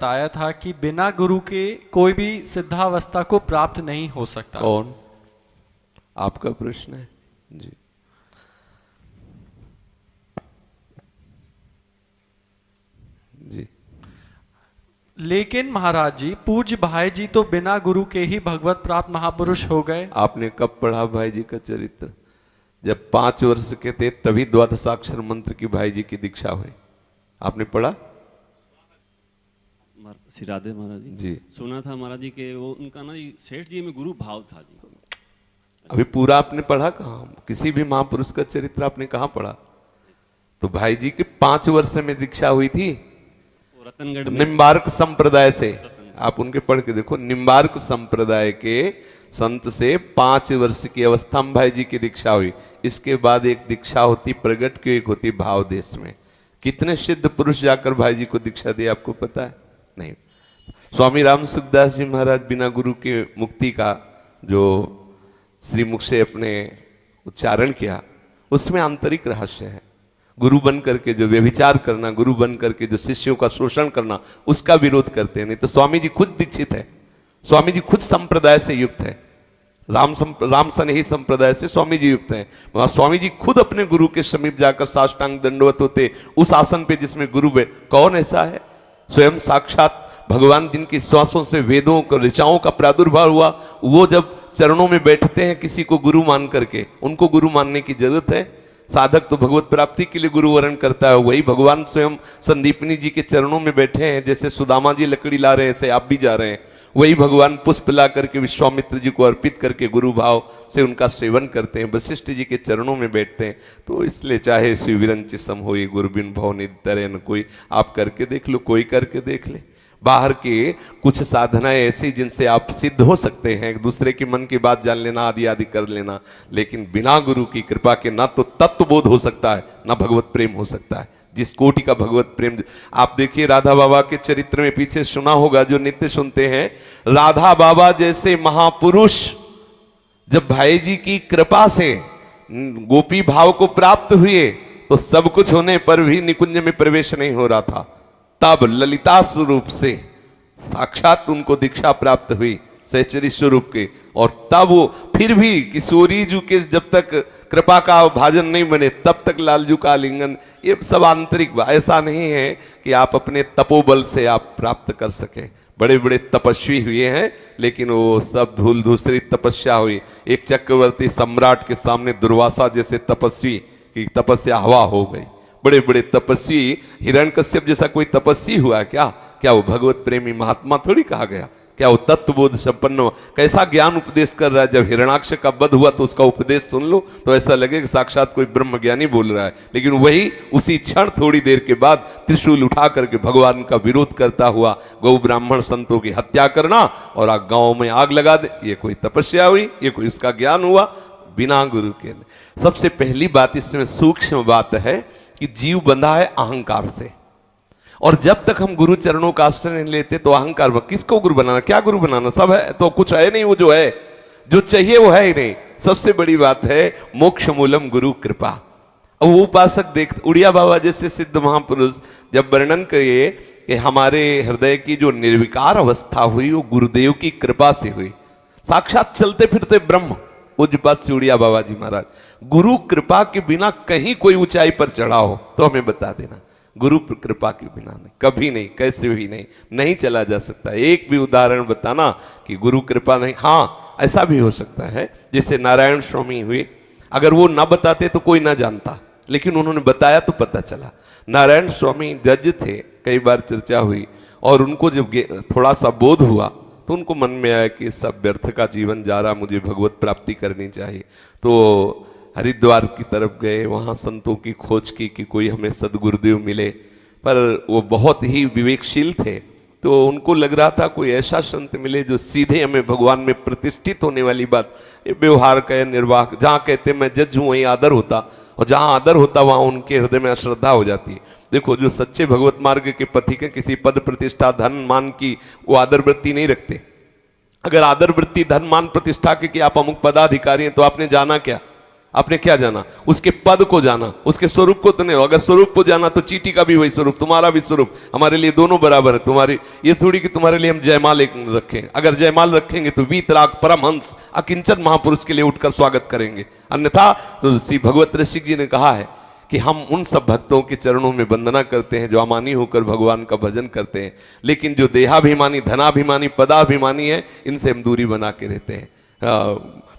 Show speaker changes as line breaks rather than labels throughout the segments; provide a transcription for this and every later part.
बताया था कि बिना गुरु के कोई भी सिद्धावस्था को प्राप्त नहीं हो सकता।
कौन? आपका प्रश्न है जी। जी
लेकिन महाराज जी, पूज्य भाई जी तो बिना गुरु के ही भगवत प्राप्त महापुरुष हो गए।
आपने कब पढ़ा भाई जी का चरित्र? जब 5 वर्ष के थे तभी द्वादशाक्षर मंत्र की भाई जी की दीक्षा हुई। आपने पढ़ा?
श्री राधे महाराज
जी
सुना था महाराज जी के वो उनका ना जी सेठ जी में गुरु भाव था जी।
अभी पूरा आपने पढ़ा कहाँ? किसी भी महापुरुष का चरित्र आपने कहाँ पढ़ा? तो भाई जी की 5 वर्ष में दीक्षा हुई थी
रतनगढ़ में
निम्बार्क संप्रदाय से। आप उनके पढ़ के देखो, निम्बार्क संप्रदाय के संत से 5 वर्ष की अवस्था में भाई जी की दीक्षा हुई। इसके बाद एक दीक्षा होती प्रगट की, एक होती भाव देश में। कितने सिद्ध पुरुष जाकर भाई जी को दीक्षा दिए आपको पता है? नहीं। स्वामी राम सुखदास जी महाराज बिना गुरु के मुक्ति का जो श्रीमुख से अपने उच्चारण किया, उसमें आंतरिक रहस्य है। गुरु बन करके जो व्यभिचार करना, गुरु बन करके जो शिष्यों का शोषण करना, उसका विरोध करते हैं। नहीं तो स्वामी जी खुद दीक्षित है, स्वामी जी खुद संप्रदाय से युक्त है, राम सनेही संप्रदाय से स्वामी जी युक्त हैं। वहां स्वामी जी खुद अपने गुरु के समीप जाकर साष्टांग दंडवत होते उस आसन पे जिसमें गुरु कौन ऐसा है? स्वयं साक्षात भगवान जिनकी श्वासों से वेदों को ऋचाओं का प्रादुर्भाव हुआ, वो जब चरणों में बैठते हैं किसी को गुरु मान करके, उनको गुरु मानने की जरूरत है? साधक तो भगवत प्राप्ति के लिए गुरु वरण करता है। वही भगवान स्वयं संदीपनी जी के चरणों में बैठे हैं। जैसे सुदामा जी लकड़ी ला रहे हैं, ऐसे आप भी जा रहे हैं। वही भगवान पुष्प ला करके विश्वामित्र जी को अर्पित करके गुरु भाव से उनका सेवन करते हैं, वशिष्ठ जी के चरणों में बैठते हैं। तो इसलिए चाहे शिविरंच सम होई गुरबिन भव निधरे न कोई, आप करके देख लो, कोई करके देख ले। बाहर के कुछ साधनाएं ऐसी जिनसे आप सिद्ध हो सकते हैं, एक दूसरे के मन की बात जान लेना, आदि आदि कर लेना, लेकिन बिना गुरु की कृपा के ना तो तत्वबोध हो सकता है, ना भगवत प्रेम हो सकता है। जिस कोटि का भगवत प्रेम आप देखिए, राधा बाबा के चरित्र में पीछे सुना होगा, जो नित्य सुनते हैं, राधा बाबा जैसे महापुरुष जब भाई जी की कृपा से गोपी भाव को प्राप्त हुए, तो सब कुछ होने पर भी निकुंज में प्रवेश नहीं हो रहा था। तब ललिता स्वरूप से साक्षात उनको दीक्षा प्राप्त हुई सहचरी स्वरूप के, और तब वो फिर भी किशोरी जी के जब तक कृपा का भाजन नहीं बने तब तक लालजू का आलिंगन, ये सब आंतरिक। ऐसा नहीं है कि आप अपने तपोबल से आप प्राप्त कर सके। बड़े बड़े तपस्वी हुए हैं, लेकिन वो सब धूल धूसरी तपस्या हुई। एक चक्रवर्ती सम्राट के सामने दुर्वासा जैसे तपस्वी की तपस्या हवा हो गई। बड़े बड़े तपस्वी, हिरण्यकश्यप जैसा कोई तपस्वी हुआ क्या? क्या वो भगवत प्रेमी महात्मा थोड़ी कहा गया? क्या वो तत्वबोध संपन्न? कैसा ज्ञान उपदेश कर रहा है। जब हिरण्याक्ष का वध हुआ तो उसका उपदेश सुन लो तो ऐसा लगे कि साक्षात कोई ब्रह्मज्ञानी बोल रहा है, लेकिन वही उसी क्षण थोड़ी देर के बाद त्रिशूल उठा करके भगवान का विरोध करता हुआ गौ ब्राह्मण संतों की हत्या करना और गांव में आग लगा दे। ये कोई तपस्या हुई? ये कोई उसका ज्ञान हुआ? बिना गुरु के। सबसे पहली बात इसमें सूक्ष्म बात है कि जीव बंधा है अहंकार से, और जब तक हम गुरु चरणों का आश्रय नहीं लेते तो अहंकार, किसको गुरु बनाना, क्या गुरु बनाना? सब है तो कुछ है नहीं, वो जो है जो चाहिए वो है ही नहीं। सबसे बड़ी बात है मोक्ष मूलम गुरु कृपा। अब वो उपासक देख, उड़िया बाबा जैसे सिद्ध महापुरुष जब वर्णन करिए कि हमारे हृदय की जो निर्विकार अवस्था हुई वो गुरुदेव की कृपा से हुई। साक्षात चलते फिरते ब्रह्म पूज्यपाद सिउड़िया बाबा जी महाराज, गुरु कृपा के बिना कहीं कोई ऊंचाई पर चढ़ा हो तो हमें बता देना। गुरु कृपा के बिना नहीं, कभी नहीं, कैसे भी नहीं चला जा सकता। एक भी उदाहरण बताना कि गुरु कृपा नहीं। हाँ, ऐसा भी हो सकता है जैसे नारायण स्वामी हुए, अगर वो ना बताते तो कोई ना जानता, लेकिन उन्होंने बताया तो पता चला। नारायण स्वामी जज थे, कई बार चर्चा हुई, और उनको जब थोड़ा सा बोध हुआ तो उनको मन में आया कि सब व्यर्थ का जीवन जा रहा, मुझे भगवत प्राप्ति करनी चाहिए। तो हरिद्वार की तरफ गए, वहाँ संतों की खोज की कि कोई हमें सदगुरुदेव मिले, पर वो बहुत ही विवेकशील थे। तो उनको लग रहा था कोई ऐसा संत मिले जो सीधे हमें भगवान में प्रतिष्ठित होने वाली बात, व्यवहार का निर्वाह, जहाँ कहते मैं जज हूँ वहीं आदर होता, और जहाँ आदर होता वहाँ उनके हृदय में अश्रद्धा हो जाती है। देखो, जो सच्चे भगवत मार्ग के पथिक हैं, किसी पद प्रतिष्ठा धन मान की वो आदर वृत्ति नहीं रखते। अगर आदर वृत्ति धन मान प्रतिष्ठा की कि आप अमुक पदाधिकारी हैं तो आपने जाना क्या? आपने क्या जाना? उसके पद को जाना, उसके स्वरूप को तो नहीं। अगर स्वरूप को जाना तो चीटी का भी वही स्वरूप, तुम्हारा भी स्वरूप, हमारे लिए दोनों बराबर है। तुम्हारी ये थोड़ी कि तुम्हारे लिए हम जयमाल एक रखें। अगर जयमाल रखेंगे तो वीतराग परमहंस अकिंचन महापुरुष के लिए उठकर स्वागत करेंगे, अन्यथा तो श्री भगवत ऋषिक जी ने कहा है कि हम उन सब भक्तों के चरणों में वंदना करते हैं जो अमानी होकर भगवान का भजन करते हैं, लेकिन जो देहाभिमानी, धनाभिमानी, पदाभिमानी है, इनसे हम दूरी बना के रहते हैं।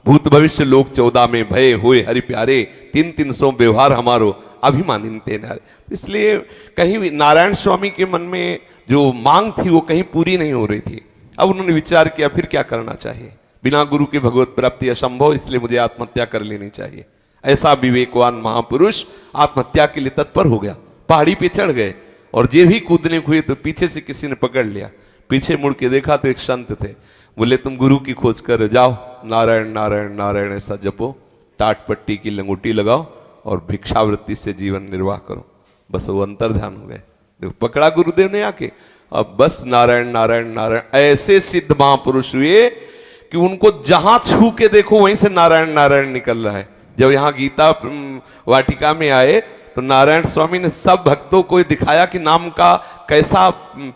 भूत भविष्य लोक 14 में भय होए हरि प्यारे, 300 व्यवहार हमारो अभिमानी तेनारे। इसलिए कहीं भी नारायण स्वामी के मन में जो मांग थी वो कहीं पूरी नहीं हो रही थी। अब उन्होंने विचार किया फिर क्या करना चाहिए, बिना गुरु के भगवत प्राप्ति असंभव, इसलिए मुझे आत्महत्या कर लेनी चाहिए। ऐसा विवेकवान महापुरुष आत्महत्या के लिए तत्पर हो गया। पहाड़ी पे चढ़ गए और जे भी कूदने हुए तो पीछे से किसी ने पकड़ लिया। पीछे मुड़ के देखा तो एक संत थे। बोले तुम गुरु की खोज कर जाओ, नारायण नारायण नारायण ऐसा जपो, टाट पट्टी की लंगोटी लगाओ और भिक्षावृत्ति से जीवन निर्वाह करो। बस वो अंतर्ध्यान हो गए। देखो पकड़ा गुरुदेव ने आके, अब बस नारायण नारायण नारायण। ऐसे सिद्ध महापुरुष हुए कि उनको जहां छू के देखो वहीं से नारायण नारायण निकल रहा है। जब यहाँ गीता वाटिका में आए तो नारायण स्वामी ने सब भक्तों को दिखाया कि नाम का कैसा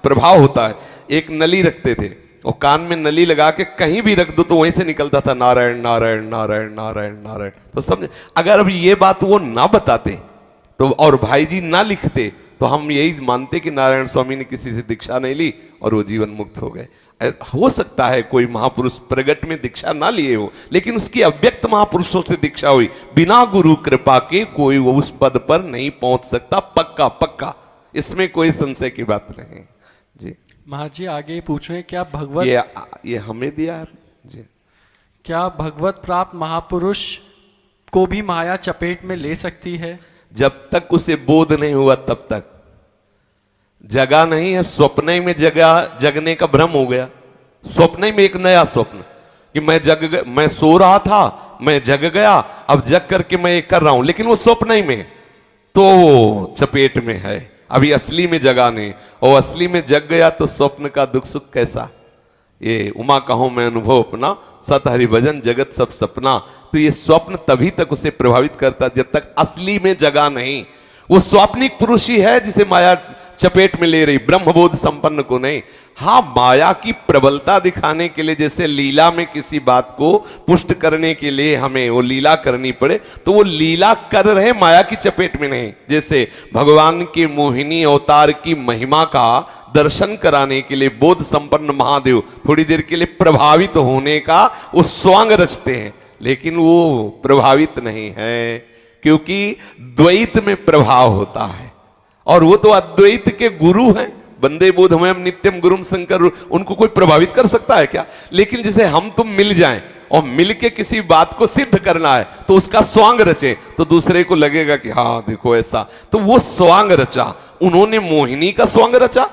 प्रभाव होता है। एक नली रखते थे और कान में नली लगा के कहीं भी रख दो तो वहीं से निकलता था नारायण नारायण नारायण नारायण नारायण। तो समझे, अगर अब ये बात वो ना बताते तो और भाई जी ना लिखते तो हम यही मानते कि नारायण स्वामी ने किसी से दीक्षा नहीं ली और वो जीवन मुक्त हो गए। हो सकता है कोई महापुरुष प्रगट में दीक्षा ना लिए हो, लेकिन उसकी अव्यक्त महापुरुषों से दीक्षा हुई। बिना गुरु कृपा के कोई वो उस पद पर नहीं पहुंच सकता, पक्का पक्का, इसमें कोई संशय की बात नहीं जी।
महाराज जी आगे पूछ रहे हैं, क्या भगवत
ये हमें दिया है जी,
क्या भगवत प्राप्त महापुरुष को भी माया चपेट में ले सकती है?
जब तक उसे बोध नहीं हुआ तब तक जगा नहीं है। स्वप्न में जगने का भ्रम हो गया। स्वप्न में एक नया स्वप्न कि मैं सो रहा था, मैं जग गया, अब जग करके मैं ये कर रहा हूं, लेकिन वो स्वप्न में तो चपेट में है, अभी असली में जगा नहीं। और असली में जग गया तो स्वप्न का दुख सुख कैसा। ये उमा कहो मैं अनुभव अपना, सत हरि भजन जगत सब सपना। तो ये स्वप्न तभी तक उसे प्रभावित करता जब तक असली में जगा नहीं। वो स्वाप्निक पुरुष ही है जिसे माया चपेट में ले रही, ब्रह्मबोध संपन्न को नहीं। हाँ, माया की प्रबलता दिखाने के लिए, जैसे लीला में किसी बात को पुष्ट करने के लिए हमें वो लीला करनी पड़े, तो वो लीला कर रहे माया की चपेट में नहीं। जैसे भगवान के मोहिनी अवतार की महिमा का दर्शन कराने के लिए बोध संपन्न महादेव थोड़ी देर के लिए प्रभावित होने का वो स्वांग रचते हैं, लेकिन वो प्रभावित नहीं है, क्योंकि द्वैत में प्रभाव होता है और वो तो अद्वैत के गुरु हैं। बंदे बोधमयम नित्यम गुरुम शंकर, उनको कोई प्रभावित कर सकता है क्या? लेकिन जैसे हम तुम मिल जाएं और मिल के किसी बात को सिद्ध करना है तो उसका स्वांग रचे तो दूसरे को लगेगा कि हाँ देखो ऐसा, तो वो स्वांग रचा। उन्होंने मोहिनी का स्वांग रचा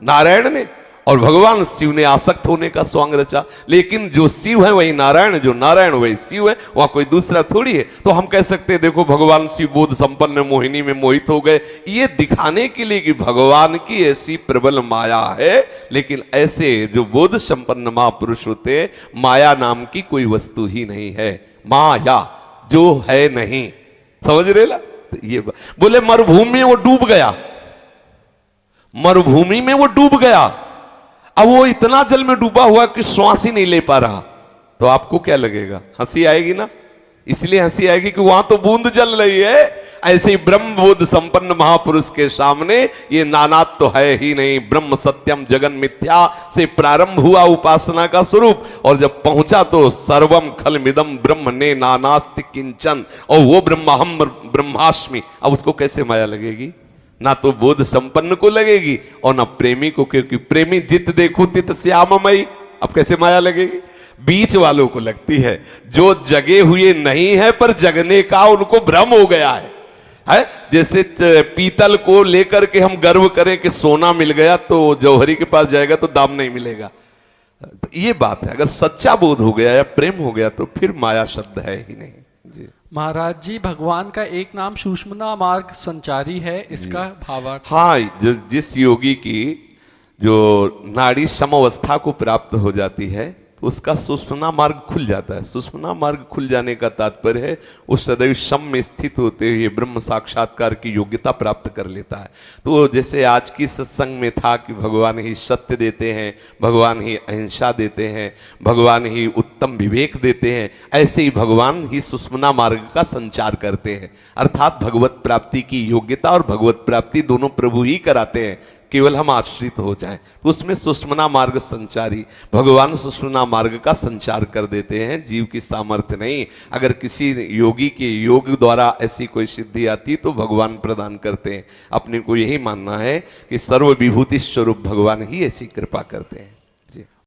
नारायण ने, और भगवान शिव ने आसक्त होने का स्वांग रचा। लेकिन जो शिव है वही नारायण, जो नारायण वही शिव है, वहां कोई दूसरा थोड़ी है। तो हम कह सकते हैं देखो भगवान शिव बोध संपन्न मोहिनी में मोहित हो गए, ये दिखाने के लिए कि भगवान की ऐसी प्रबल माया है। लेकिन ऐसे जो बोध संपन्न महापुरुष होते हैं, माया नाम की कोई वस्तु ही नहीं है, माया जो है नहीं। समझ रहे ना? तो ये बोले मरुभूमि में वो डूब गया, मरुभूमि में वो डूब गया, अब वो इतना जल में डूबा हुआ कि श्वास ही नहीं ले पा रहा, तो आपको क्या लगेगा? हंसी आएगी ना? इसलिए हंसी आएगी कि वहां तो बूंद जल रही है। ऐसे ही ब्रह्मबोध संपन्न महापुरुष के सामने ये नानात तो है ही नहीं। ब्रह्म सत्यम जगन मिथ्या से प्रारंभ हुआ उपासना का स्वरूप, और जब पहुंचा तो सर्वम खलमिदम ब्रह्म ने नानास्ति किंचन, और वो ब्रह्माहम ब्रह्मास्मि। अब उसको कैसे माया लगेगी? ना तो बोध संपन्न को लगेगी और ना प्रेमी को, क्योंकि प्रेमी जित देखूं तित श्याममयी। अब कैसे माया लगेगी? बीच वालों को लगती है, जो जगे हुए नहीं है पर जगने का उनको भ्रम हो गया है? जैसे पीतल को लेकर के हम गर्व करें कि सोना मिल गया, तो जौहरी के पास जाएगा तो दाम नहीं मिलेगा। तो ये बात है, अगर सच्चा बोध हो गया या प्रेम हो गया तो फिर माया शब्द है ही नहीं जी।
महाराज जी, भगवान का एक नाम सुषुम्ना मार्ग संचारी है, इसका भावार्थ?
हाँ, जिस योगी की जो नाड़ी समवस्था को प्राप्त हो जाती है तो उसका सुषुम्ना मार्ग खुल जाता है। सुषुम्ना मार्ग खुल जाने का तात्पर्य है वो सदैव शम में स्थित होते हुए ब्रह्म साक्षात्कार की योग्यता प्राप्त कर लेता है। तो जैसे आज की सत्संग में था कि भगवान ही सत्य देते हैं, भगवान ही अहिंसा देते हैं, भगवान ही उत्तम विवेक देते हैं, ऐसे ही भगवान ही सुषुम्ना मार्ग का संचार करते हैं। अर्थात भगवत प्राप्ति की योग्यता और भगवत प्राप्ति दोनों प्रभु ही कराते हैं, केवल हम आश्रित हो जाएं। तो उसमें सुषुम्ना मार्ग संचारी भगवान सुषुम्ना मार्ग का संचार कर देते हैं, जीव की सामर्थ्य नहीं। अगर किसी योगी के योग द्वारा ऐसी कोई सिद्धि आती तो भगवान प्रदान करते हैं। अपने को यही मानना है कि सर्व विभूति स्वरूप भगवान ही ऐसी कृपा करते हैं।